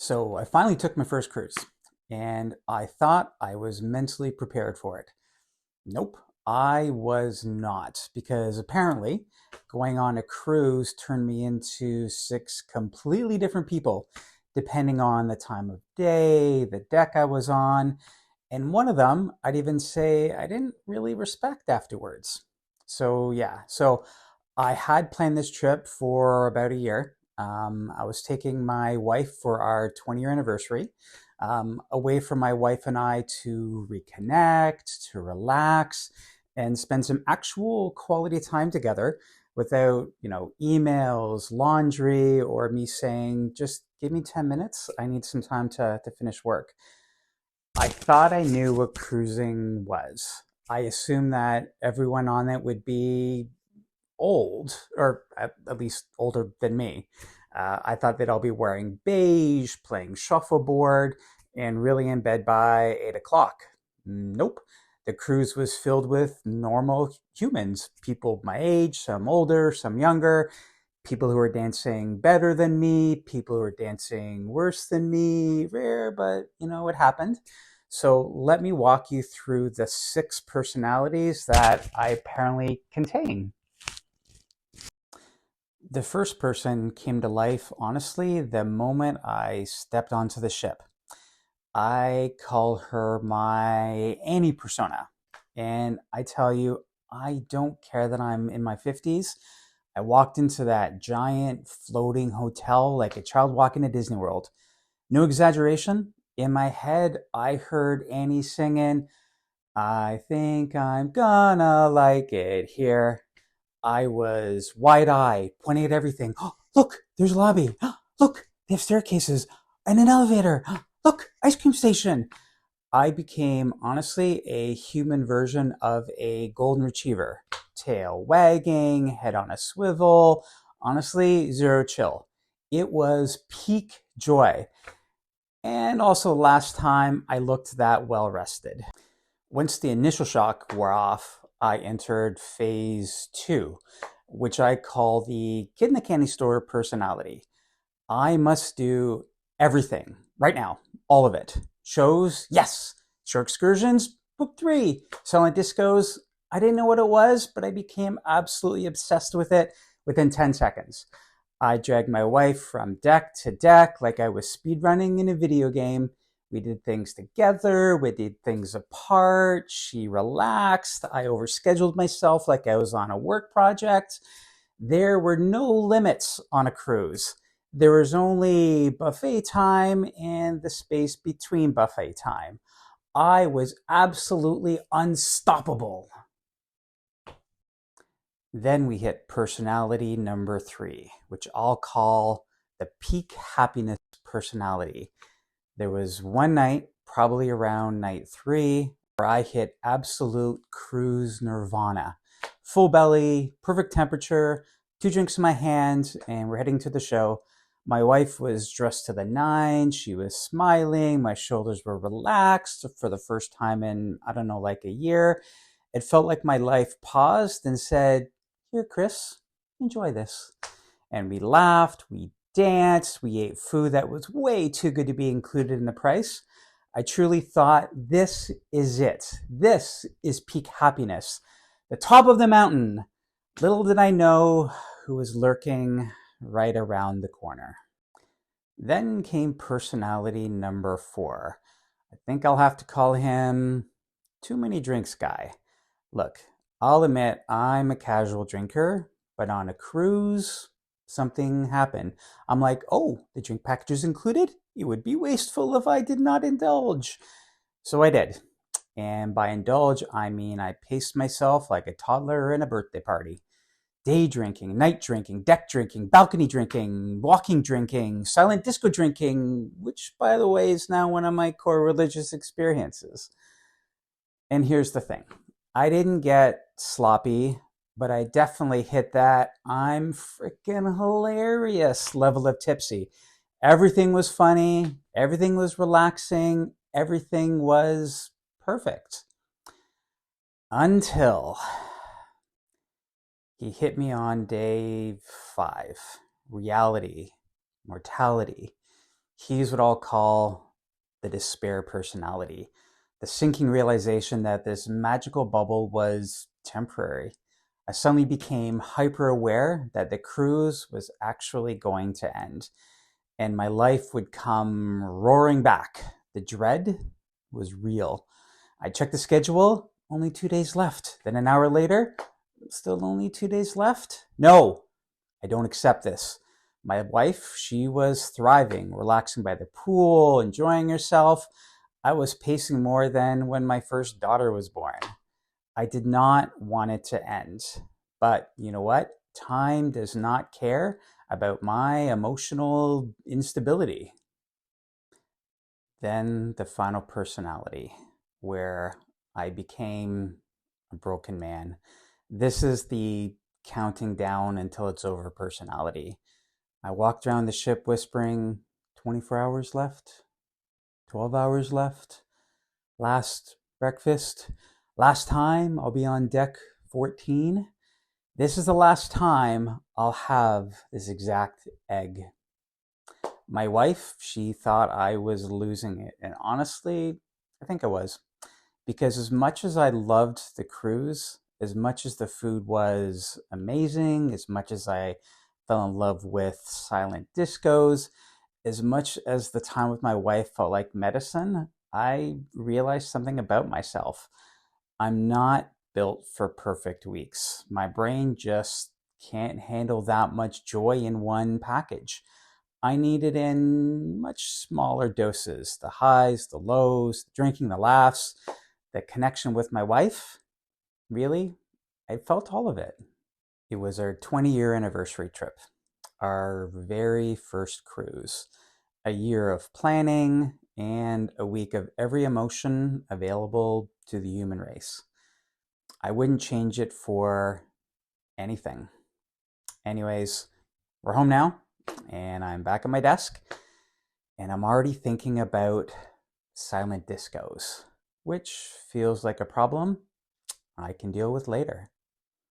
So I finally took my first cruise, and I thought I was mentally prepared for it. Nope, I was not, because apparently going on a cruise turned me into six completely different people, depending on the time of day, the deck I was on, and one of them I'd even say I didn't really respect afterwards. So I had planned this trip for about a year. I was taking my wife for our 20-year anniversary, away from my wife and I to reconnect, to relax, and spend some actual quality time together without, emails, laundry, or me saying, just give me 10 minutes. I need some time to finish work. I thought I knew what cruising was. I assumed that everyone on it would be old, or at least older than me. I thought they'd all be wearing beige, playing shuffleboard, and really in bed by 8 o'clock. Nope. The cruise was filled with normal humans, people my age, some older, some younger, people who are dancing better than me, people who are dancing worse than me. Rare, but it happened. So let me walk you through the six personalities that I apparently contain. The first person came to life, honestly, the moment I stepped onto the ship. I call her my Annie persona. And I tell you, I don't care that I'm in my 50s. I walked into that giant floating hotel like a child walking to Disney World. No exaggeration. In my head, I heard Annie singing, I think I'm gonna like it here. I was wide-eyed, pointing at everything. Oh, look, there's a lobby. Oh, look, they have staircases and an elevator. Oh, look, ice cream station. I became, honestly, a human version of a golden retriever. Tail wagging, head on a swivel. Honestly, zero chill. It was peak joy. And also, last time I looked that well rested. Once the initial shock wore off, I entered phase two, which I call the kid in the candy store personality. I must do everything right now, all of it. Shows, yes. Shore excursions, book three. Silent discos, I didn't know what it was, but I became absolutely obsessed with it within 10 seconds. I dragged my wife from deck to deck like I was speedrunning in a video game. We did things together, we did things apart. She relaxed. I overscheduled myself like I was on a work project. There were no limits on a cruise. There was only buffet time and the space between buffet time. I was absolutely unstoppable. Then we hit personality number three, which I'll call the peak happiness personality. There was one night, probably around night three, where I hit absolute cruise nirvana. Full belly, perfect temperature, two drinks in my hand, and we're heading to the show. My wife was dressed to the nines. She was smiling. My shoulders were relaxed for the first time in, I don't know, like a year. It felt like my life paused and said, here, Chris, enjoy this. And we laughed, we danced, we ate food that was way too good to be included in the price. I truly thought, this is it. This is peak happiness. The top of the mountain. Little did I know who was lurking right around the corner. Then came personality number four. I think I'll have to call him Too Many Drinks Guy. Look, I'll admit I'm a casual drinker, but on a cruise, something happened. I'm like, oh, the drink package is included? It would be wasteful if I did not indulge. So I did. And by indulge, I mean I paced myself like a toddler in a birthday party. Day drinking, night drinking, deck drinking, balcony drinking, walking drinking, silent disco drinking, which, by the way, is now one of my core religious experiences. And here's the thing. I didn't get sloppy, but I definitely hit that I'm freaking hilarious level of tipsy. Everything was funny, everything was relaxing, everything was perfect. Until he hit me on day five. Reality, mortality. He's what I'll call the despair personality, the sinking realization that this magical bubble was temporary. I suddenly became hyper aware that the cruise was actually going to end and my life would come roaring back. The dread was real. I checked the schedule, only 2 days left. Then an hour later, still only 2 days left. No, I don't accept this. My wife, she was thriving, relaxing by the pool, enjoying herself. I was pacing more than when my first daughter was born. I did not want it to end. But you know what? Time does not care about my emotional instability. Then the final personality, where I became a broken man. This is the counting down until it's over personality. I walked around the ship whispering, 24 hours left, 12 hours left, last breakfast, last time I'll be on deck 14. This is the last time I'll have this exact egg. My wife, she thought I was losing it. And honestly, I think I was. Because as much as I loved the cruise, as much as the food was amazing, as much as I fell in love with silent discos, as much as the time with my wife felt like medicine, I realized something about myself. I'm not built for perfect weeks. My brain just can't handle that much joy in one package. I need it in much smaller doses, the highs, the lows, the drinking, the laughs, the connection with my wife. Really, I felt all of it. It was our 20-year anniversary trip, our very first cruise, a year of planning and a week of every emotion available to the human race. I wouldn't change it for anything. Anyways, we're home now, and I'm back at my desk, and I'm already thinking about silent discos, which feels like a problem I can deal with later.